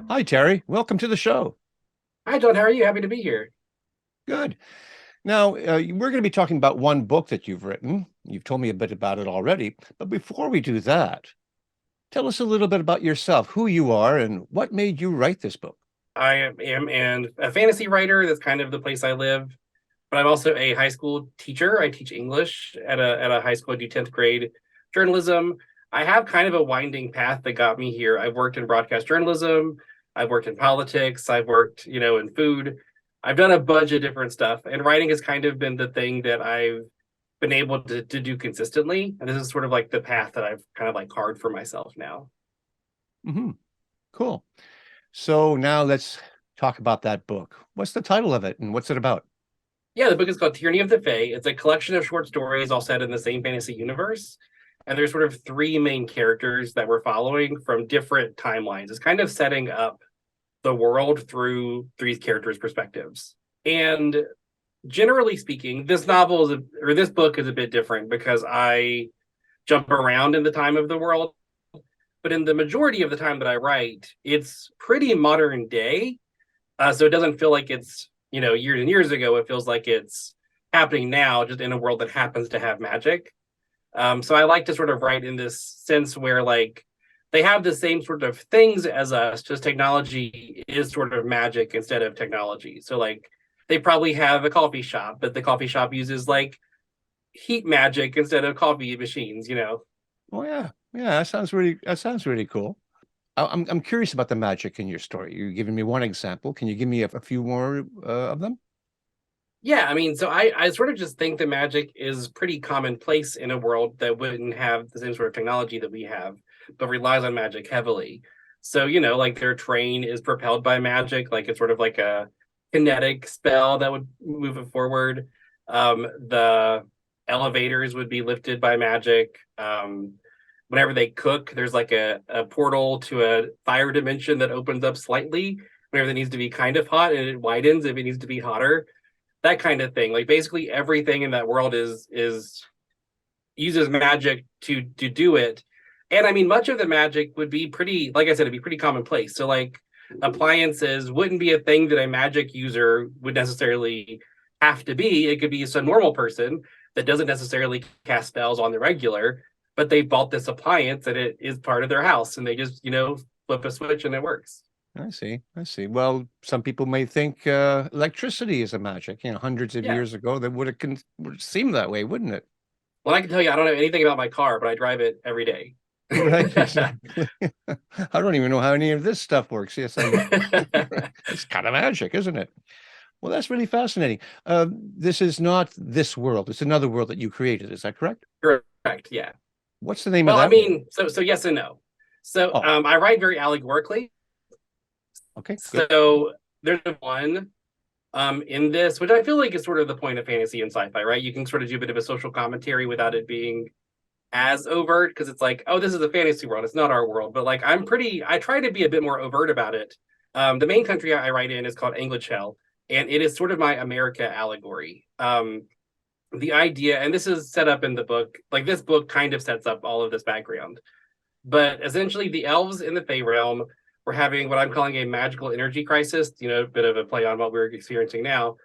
Hi, Terry. Welcome to the show. Hi, John. How are you? Happy to be here. Good. Now, we're going to be talking about one book that you've written. You've told me a bit about it already. But before we do that, tell us a little bit about yourself, who you are, and what made you write this book. I am a fantasy writer. That's kind of the place I live. But I'm also a high school teacher. I teach English at a high school. I do 10th grade journalism. I have kind of a winding path that got me here. I've worked in broadcast journalism. I've worked in politics. I've worked, in food. I've done a bunch of different stuff. And writing has kind of been the thing that I've been able to do consistently. And this is sort of like the path that I've kind of like carved for myself now. Hmm. Cool. So now let's talk about that book. What's the title of it and what's it about? Yeah, the book is called Tyranny of the Fae. It's a collection of short stories all set in the same fantasy universe. And there's sort of three main characters that we're following from different timelines. It's kind of setting up the world through three characters' perspectives. And generally speaking, this book is a bit different because I jump around in the time of the world. But in the majority of the time that I write, it's pretty modern day. So it doesn't feel like it's, years and years ago. It feels like it's happening now, just in a world that happens to have magic. So I like to sort of write in this sense where like they have the same sort of things as us, just technology is sort of magic instead of technology. So like they probably have a coffee shop, but the coffee shop uses like heat magic instead of coffee machines. Oh yeah, yeah. That sounds really cool. I'm curious about the magic in your story. You're giving me one example. Can you give me a few more of them? Yeah, I mean, so I sort of just think that magic is pretty commonplace in a world that wouldn't have the same sort of technology that we have, but relies on magic heavily. So, like their train is propelled by magic, like it's sort of like a kinetic spell that would move it forward. The elevators would be lifted by magic. Whenever they cook, there's like a portal to a fire dimension that opens up slightly whenever it needs to be kind of hot, and it widens if it needs to be hotter, that kind of thing. Like basically everything in that world is uses magic to do it. And I mean, much of the magic would be pretty, like I said, it'd be pretty commonplace. So like appliances wouldn't be a thing that a magic user would necessarily have to be. It could be some normal person that doesn't necessarily cast spells on the regular, but they bought this appliance and it is part of their house, and they just flip a switch and it works. I see. I see. Well, some people may think electricity is a magic. Hundreds of Yeah. years ago, that would seem that way, wouldn't it? Well, I can tell you, I don't know anything about my car, but I drive it every day. Right, exactly. I don't even know how any of this stuff works. Yes, it's kind of magic, isn't it? Well, that's really fascinating. This is not this world. It's another world that you created. Is that correct? Correct. Yeah. What's the name of Well, I that world? mean, so yes and no. So Oh, I write very allegorically. okay, good. So there's one in this, which I feel like is sort of the point of fantasy and sci-fi, right? You can sort of do a bit of a social commentary without it being as overt, because it's like, oh, this is a fantasy world. It's not our world. But like I try to be a bit more overt about it. The main country I write in is called Anglichell, and it is sort of my America allegory. The idea, and this is set up in the book, like this book kind of sets up all of this background. But essentially, the elves in the Fey realm were having what I'm calling a magical energy crisis, a bit of a play on what we're experiencing now.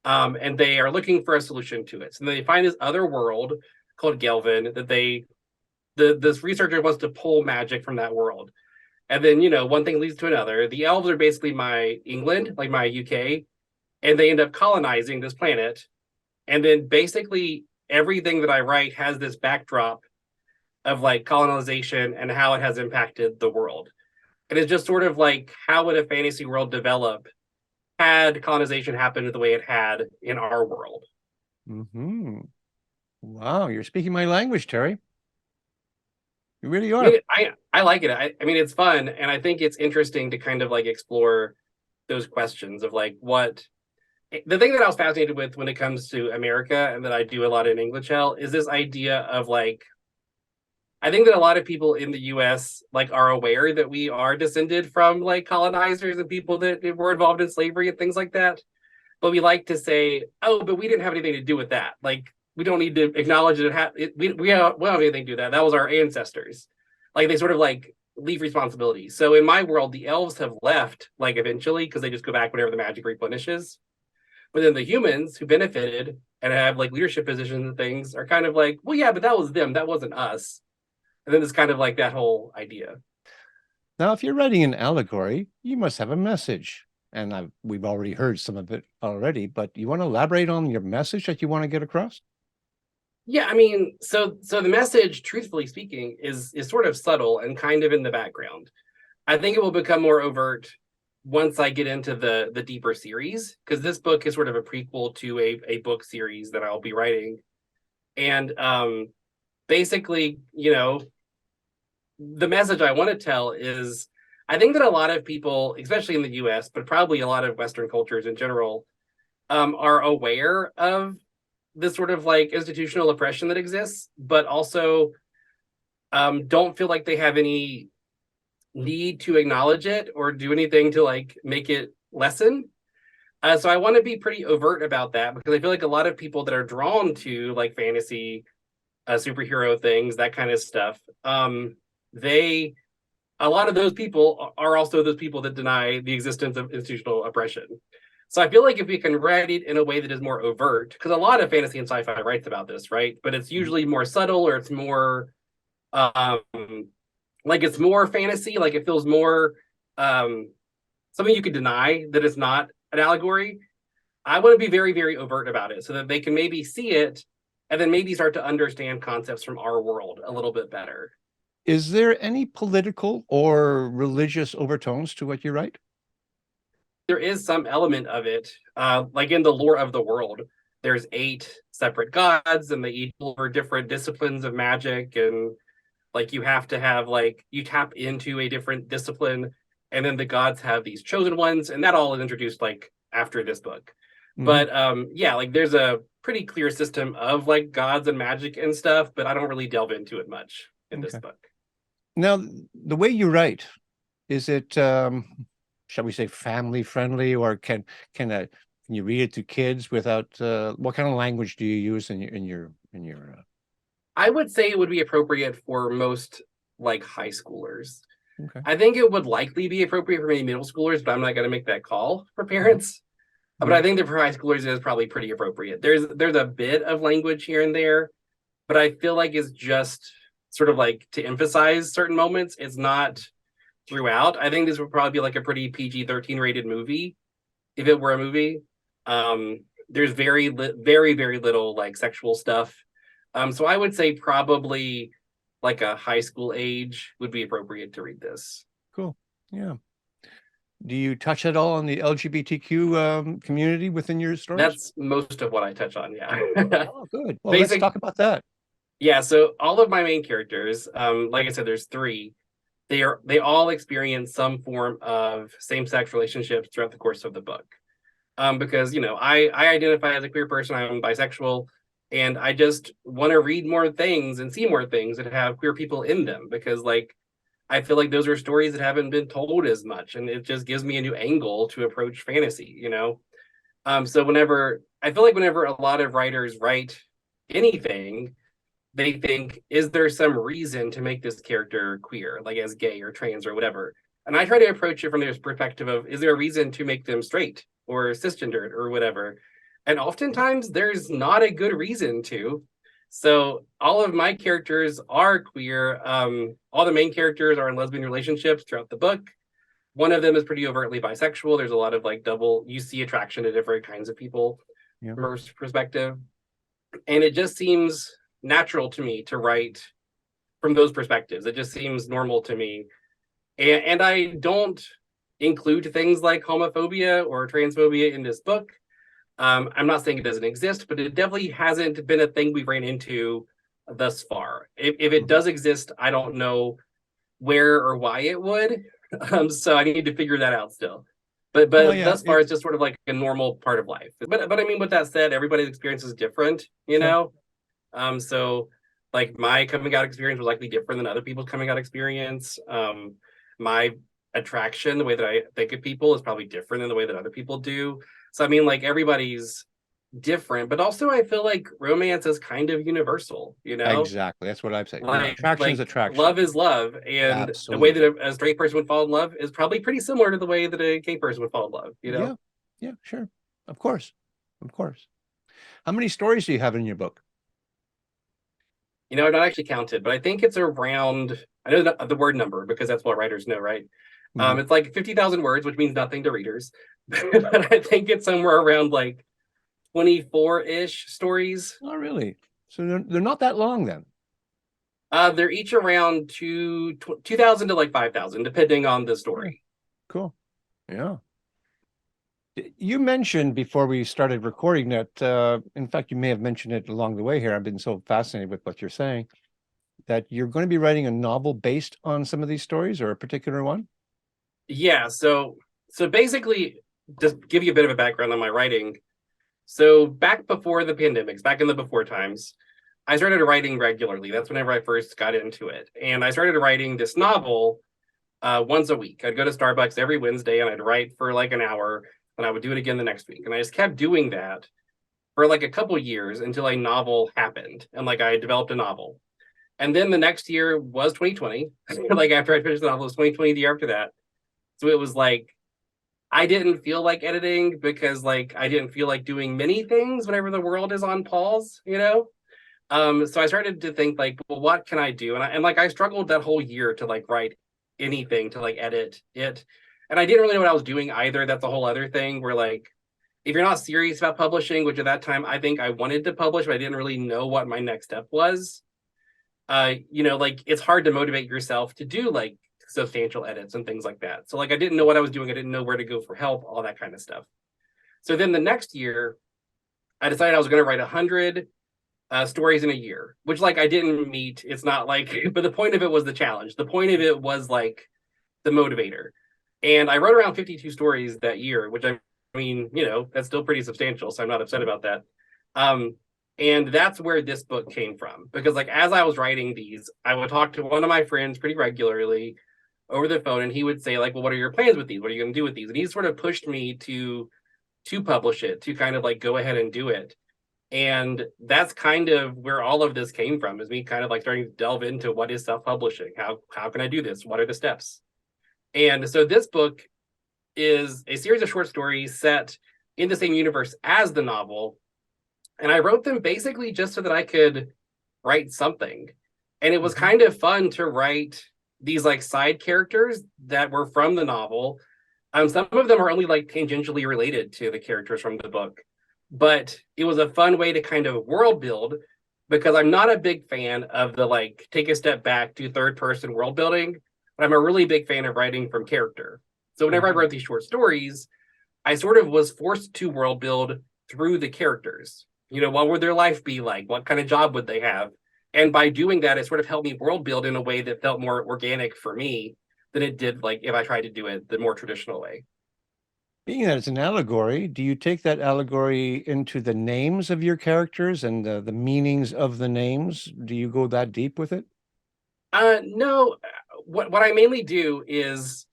And they are looking for a solution to it. So they find this other world called Gelvin that this researcher wants to pull magic from that world. And then, one thing leads to another. The elves are basically my England, like my UK, and they end up colonizing this planet. And then basically everything that I write has this backdrop of like colonization and how it has impacted the world. And it's just sort of like, how would a fantasy world develop had colonization happened the way it had in our world? Hmm. Wow, you're speaking my language, Terry. You really I are. mean, I like it. I mean, it's fun, and I think it's interesting to kind of like explore those questions of like what the thing that I was fascinated with when it comes to America, and that I do a lot in English hell, is this idea of like, I think that a lot of people in the US like are aware that we are descended from like colonizers and people that were involved in slavery and things like that. But we like to say, oh, but we didn't have anything to do with that. Like we don't need to acknowledge that we don't have anything to do with that. That was our ancestors. Like they sort of like leave responsibility. So in my world, the elves have left like eventually because they just go back whenever the magic replenishes. But then the humans who benefited and have like leadership positions and things are kind of like, well, yeah, but that was them. That wasn't us. And then it's kind of like that whole idea. Now, if you're writing an allegory, you must have a message. And we've already heard some of it already, but you want to elaborate on your message that you want to get across? Yeah, I mean, so the message, truthfully speaking, is sort of subtle and kind of in the background. I think it will become more overt once I get into the deeper series, because this book is sort of a prequel to a book series that I'll be writing. And basically, the message I want to tell is I think that a lot of people, especially in the US, but probably a lot of Western cultures in general, are aware of this sort of like institutional oppression that exists, but also don't feel like they have any need to acknowledge it or do anything to like make it lessen. So I want to be pretty overt about that because I feel like a lot of people that are drawn to like fantasy, superhero things, that kind of stuff, they a lot of those people are also those people that deny the existence of institutional oppression. So I feel like if we can write it in a way that is more overt, because a lot of fantasy and sci-fi writes about this, right? But it's usually more subtle or it's more um like it's more fantasy, like it feels more something you could deny that it's not an allegory. I want to be very, very overt about it so that they can maybe see it and then maybe start to understand concepts from our world a little bit better. Is there any political or religious overtones to what you write? There is some element of it, like in the lore of the world. There's 8 separate gods, and they each are different disciplines of magic, and like you have to have like you tap into a different discipline, and then the gods have these chosen ones, and that all is introduced like after this book. Mhm. But yeah, like there's a pretty clear system of like gods and magic and stuff, but I don't really delve into it much in this Okay. book. Now, the way you write, is it, shall we say, family friendly, or can you read it to kids without, what kind of language do you use in your I would say it would be appropriate for most like high schoolers. okay. I think it would likely be appropriate for many middle schoolers, but I'm not going to make that call for Mhm. parents. But Yeah. I think that for high schoolers, it is probably pretty appropriate. There's a bit of language here and there, but I feel like it's just sort of like to emphasize certain moments. It's not throughout. I think this would probably be like a pretty PG-13 rated movie if it were a movie. There's very very little like sexual stuff. So I would say probably like a high school age would be appropriate to read this. Cool. Yeah. Do you touch at all on the LGBTQ community within your stories? That's most of what I touch on. Yeah. Oh, good. Well, let's Basic. talk about that. Yeah. So all of my main characters, like I said, there's 3. They all experience some form of same-sex relationships throughout the course of the book. Because I identify as a queer person. I'm bisexual, and I just want to read more things and see more things that have queer people in them because like I feel like those are stories that haven't been told as much, and it just gives me a new angle to approach fantasy. So whenever I feel like whenever a lot of writers write anything, they think, is there some reason to make this character queer, like as gay or trans or whatever? And I try to approach it from this perspective of, is there a reason to make them straight or cisgendered or whatever? And oftentimes there's not a good reason to. So all of my characters are queer. All the main characters are in lesbian relationships throughout the book. One of them is pretty overtly bisexual. There's a lot of like double, you see attraction to different kinds of people Yeah. from a perspective. And it just seems natural to me to write from those perspectives. It just seems normal to me. And I don't include things like homophobia or transphobia in this book. I'm not saying it doesn't exist, but it definitely hasn't been a thing we ran into thus far. If it Mhm. does exist, I don't know where or why it would. So I need to figure that out still. But Well, but yeah, thus far, it's just sort of like a normal part of life. But I mean, with that said, everybody's experience is different, you sure. know. So like my coming out experience was likely different than other people's coming out experience. My attraction, the way that I think of people, is probably different than the way that other people do. So I mean, like everybody's different, but also I feel like romance is kind of universal, Exactly. That's what I'm saying. You know, attraction is attraction. love is love, and the way Absolutely. that a straight person would fall in love is probably pretty similar to the way that a gay person would fall in love. Yeah. Yeah, sure. Of course. Of course. How many stories do you have in your book? I've not actually counted, but I think it's around, I know the word number because that's what writers know, right? Mhm. It's like 50,000 words, which means nothing to readers. But I think it's somewhere around like 24-ish stories. Oh, really? So they're not that long then. They're each around 2,000 to like 5,000, depending on the Oh, story. cool. Yeah. You mentioned before we started recording that, in fact, you may have mentioned it along the way here. I've been so fascinated with what you're saying, that you're going to be writing a novel based on some of these stories or a particular one. Yeah, so basically, just give you a bit of a background on my writing. So back before the pandemics, back in the before times, I started writing regularly. That's whenever I first got into it. And I started writing this novel once a week. I'd go to Starbucks every Wednesday and I'd write for like an hour, and I would do it again the next week. And I just kept doing that for like a couple years until a novel happened, and like I developed a novel. And then the next year was 2020. Like after I finished the novel, it was 2020 the year after that. So it was like I didn't feel like editing because like I didn't feel like doing many things whenever the world is on pause. So I started to think like, well, what can I do? And like I struggled that whole year to like write anything to like edit it. And I didn't really know what I was doing either. That's a whole other thing where like if you're not serious about publishing, which at that time I think I wanted to publish, but I didn't really know what my next step was. Like it's hard to motivate yourself to do like substantial edits and things like that. So like I didn't know what I was doing. I didn't know where to go for help, all that kind of stuff. So then the next year, I decided I was going to write 100 stories in a year, which like I didn't meet. It's not like, but the point of it was the challenge. The point of it was like the motivator. And I wrote around 52 stories that year, which I mean, that's still pretty substantial. So I'm not upset about that. Um, and that's where this book came from. Because like as I was writing these, I would talk to one of my friends pretty regularly over the phone, and he would say, like, well, what are your plans with these? What are you gonna do with these? And he sort of pushed me to publish it, to kind of like go ahead and do it. And that's kind of where all of this came from, is me kind of like starting to delve into what is self-publishing, how can I do this, what are the steps. And so this book is a series of short stories set in the same universe as the novel, and I wrote them basically just so that I could write something. And it was Mhm. kind of fun to write these like side characters that were from the novel. Some of them are only like tangentially related to the characters from the book, but it was a fun way to kind of world build, because I'm not a big fan of the like take a step back to third person world building, but I'm a really big fan of writing from character. So whenever I Mhm. wrote these short stories, I sort of was forced to world build through the characters. What would their life be like? What kind of job would they have? And by doing that, it sort of helped me world build in a way that felt more organic for me than it did like if I tried to do it the more traditional way. Being that it's an allegory, do you take that allegory into the names of your characters and the meanings of the names? Do you go that deep with it? No, what I mainly do is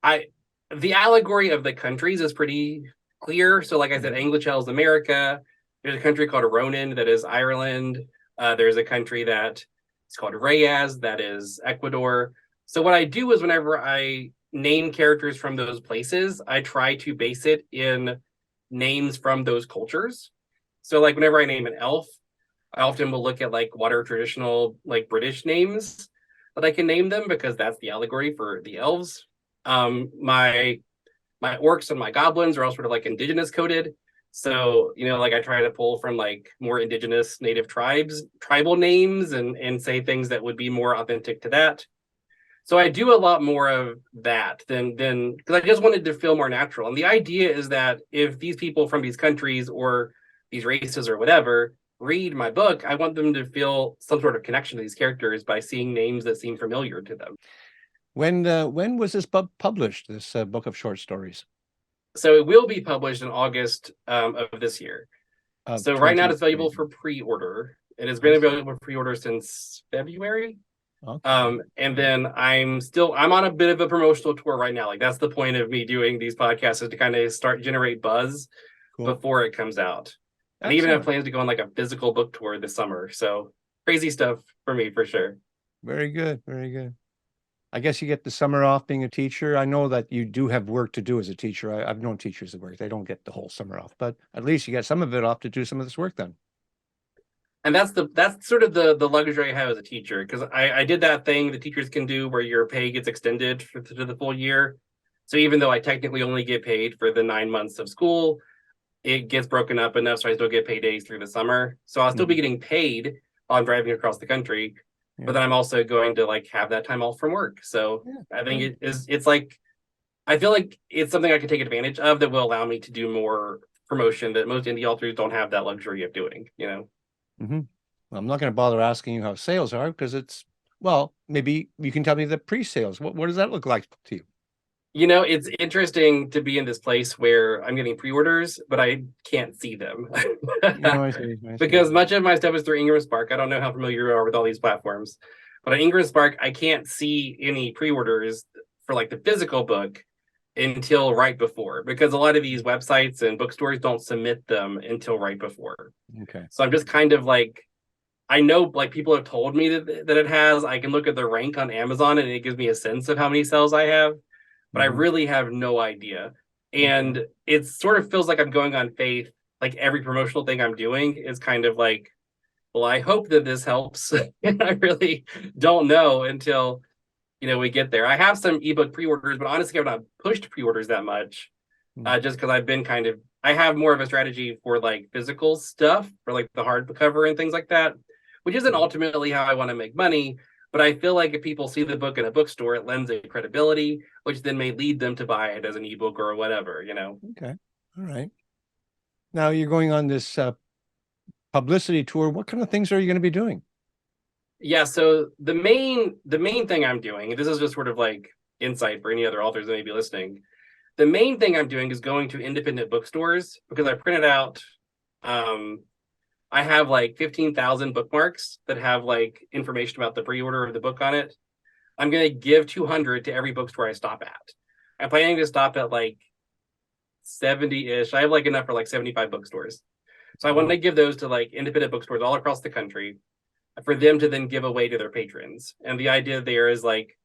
I the allegory of the countries is pretty clear. So, like I said, Mhm. Anglichel is America. There's a country called Ronin that is Ireland. There's a country that is called Reyes that is Ecuador. So, what I do is whenever I name characters from those places, I try to base it in names from those cultures. So, like whenever I name an elf, I often will look at like what are traditional like British names that I can name them, because that's the allegory for the elves. My orcs and my goblins are all sort of like indigenous coded. So, like I try to pull from like more indigenous native tribal names, and say things that would be more authentic to that. So I do a lot more of that than because I just wanted to feel more natural. And the idea is that if these people from these countries or these races or whatever read my book, I want them to feel some sort of connection to these characters by seeing names that seem familiar to them. When was this published, this book of short stories So it will be published in August of this year. of So right now it's available 2020? for pre-order. It has I been see. available for pre-order since February. Okay. And then I'm on a bit of a promotional tour right now. Like that's the point of me doing these podcasts, is to kind of start generate buzz Cool. before it comes out. And I even have Excellent. plans to go on like a physical book tour this summer. So crazy stuff for me for sure. Very good. Very good. I guess you get the summer off being a teacher. I know that you do have work to do as a teacher. I've known teachers that work. They don't get the whole summer off, but at least you get some of it off to do some of this work then. And that's sort of the luxury I have as a teacher, because I did that thing the teachers can do where your pay gets extended to the full year. So even though I technically only get paid for the 9 months of school, it gets broken up enough so I still get paid days through the summer. So I'll still be Mhm. getting paid while I'm driving across the country, but Yeah. then I'm also going to like have that time off from work. So Yeah. I think Good. it's like I feel like it's something I can take advantage of that will allow me to do more promotion that most indie authors don't have that luxury of doing, you know. Hmm. I'm not going to bother asking you how sales are because well, maybe you can tell me the pre-sales. What does that look like to you? You know, it's interesting to be in this place where I'm getting pre-orders, but I can't see them. No, I see. I see. Because much of my stuff is through Ingram Spark. I don't know how familiar you are with all these platforms, but on Ingram Spark, I can't see any pre-orders for like the physical book until right before, because a lot of these websites and bookstores don't submit them until right before. Okay. So I'm just kind of like, I know like people have told me that it has. I can look at the rank on Amazon and it gives me a sense of how many sales I have, but I Hmm. really have no idea. Okay. And it sort of feels like I'm going on faith. Like every promotional thing I'm doing is kind of like, well, I hope that this helps. And I really don't know until, we get there. I have some ebook pre-orders, but honestly, I've not pushed pre-orders that much, Mm. just because I've been I have more of a strategy for like physical stuff, for like the hardcover and things like that, which isn't Mm. ultimately how I want to make money. But I feel like if people see the book in a bookstore, it lends it credibility, which then may lead them to buy it as an ebook or whatever. Okay. All right. Now you're going on this publicity tour. What kind of things are you going to be doing? Yeah, so the main thing I'm doing, and this is just sort of like insight for any other authors that may be listening. The main thing I'm doing is going to independent bookstores because I printed out um I have like 15,000 bookmarks that have like information about the pre-order of the book on it. I'm going to give 200 to every bookstore I stop at. I'm planning to stop at like 70-ish. I have like enough for like 75 bookstores. So I want Wow. to give those to like independent bookstores all across the country for them to then give away to their patrons. And the idea there is like,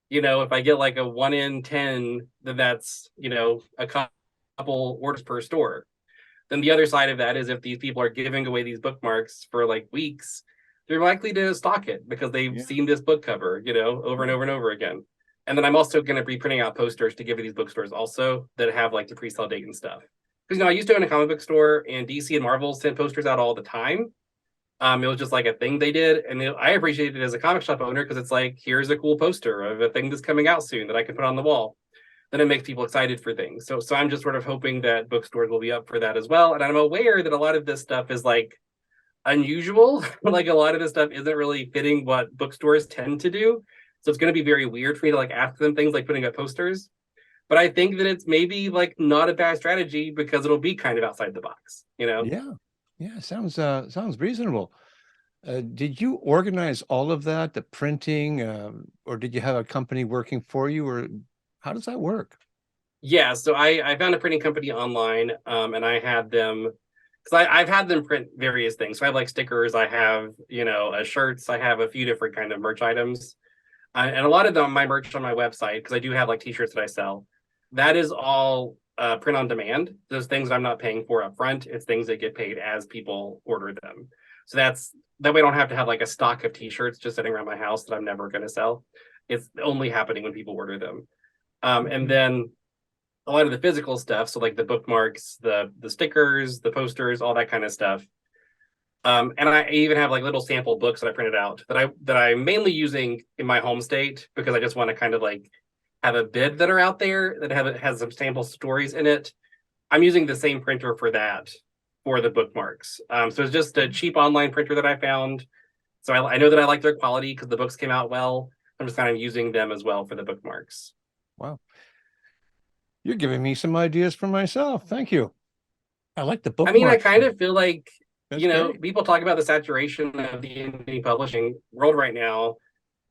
if I get like a 1 in 10, then that's, a couple orders per store. Then the other side of that is if these people are giving away these bookmarks for like weeks, they're likely to stock it because they've Yeah. seen this book cover, over and over and over again. And then I'm also going to be printing out posters to give to these bookstores also that have like the pre-sale date and stuff. Because I used to own a comic book store, and DC and Marvel sent posters out all the time. It was just like a thing they did, and I appreciate it as a comic shop owner because it's like, here's a cool poster of a thing that's coming out soon that I can put on the wall. Then it makes people excited for things. So I'm just sort of hoping that bookstores will be up for that as well. And I'm aware that a lot of this stuff is like unusual. Like a lot of this stuff isn't really fitting what bookstores tend to do. So it's going to be very weird for me to like ask them things like putting up posters. But I think that it's maybe like not a bad strategy because it'll be kind of outside the box. Yeah. Yeah. Sounds reasonable. Did you organize all of that, the printing, or did you have a company working for you, or how does that work? Yeah, so I found a printing company online, and I had them because I've had them print various things. So I have like stickers, I have shirts, I have a few different kind of merch items, and a lot of them my merch on my website because I do have like t-shirts that I sell. That is all print on demand. Those things that I'm not paying for up front. It's things that get paid as people order them. So that way I don't have to have like a stock of t-shirts just sitting around my house that I'm never going to sell. It's only happening when people order them. And Okay. then a lot of the physical stuff, so like the bookmarks, the stickers, the posters, all that kind of stuff. And I even have like little sample books that I printed out that I'm mainly using in my home state because I just want to kind of like have a bid that are out there that has some sample stories in it. I'm using the same printer for that for the bookmarks. So it's just a cheap online printer that I found. So I know that I like their quality because the books came out well. I'm just kind of using them as well for the bookmarks. Wow. You're giving me some ideas for myself. Thank you. I like the I mean, I bookmarks. kind of feel like, That's great. people talk about the saturation of the indie publishing world right now.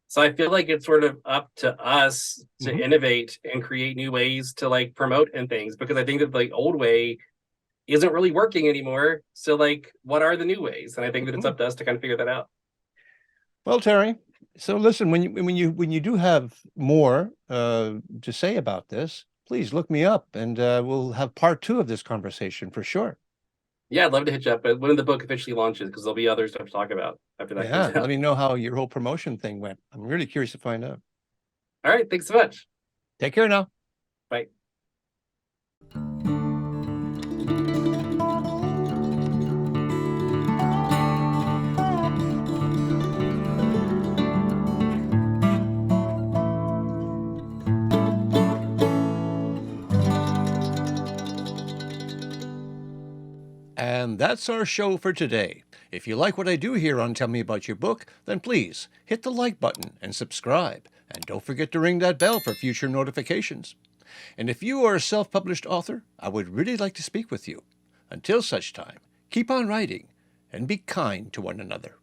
So I feel like it's sort of up to us to Hmm. innovate and create new ways to like promote and things because I think that the old way isn't really working anymore. So like, what are the new ways? And I think that it's up to us to kind of figure that out. Well, Terry, so listen, when you do have more to say about this, please look me up, and we'll have part 2 of this conversation for sure. Yeah, I'd love to hit you up, but when the book officially launches, because there'll be other stuff to talk about after that Yeah, comes out. let me know how your whole promotion thing went. I'm really curious to find out. All right, thanks so much. Take care now. Bye. And that's our show for today. If you like what I do here on Tell Me About Your Book, then please hit the like button and subscribe. And don't forget to ring that bell for future notifications. And if you are a self-published author, I would really like to speak with you. Until such time, keep on writing and be kind to one another.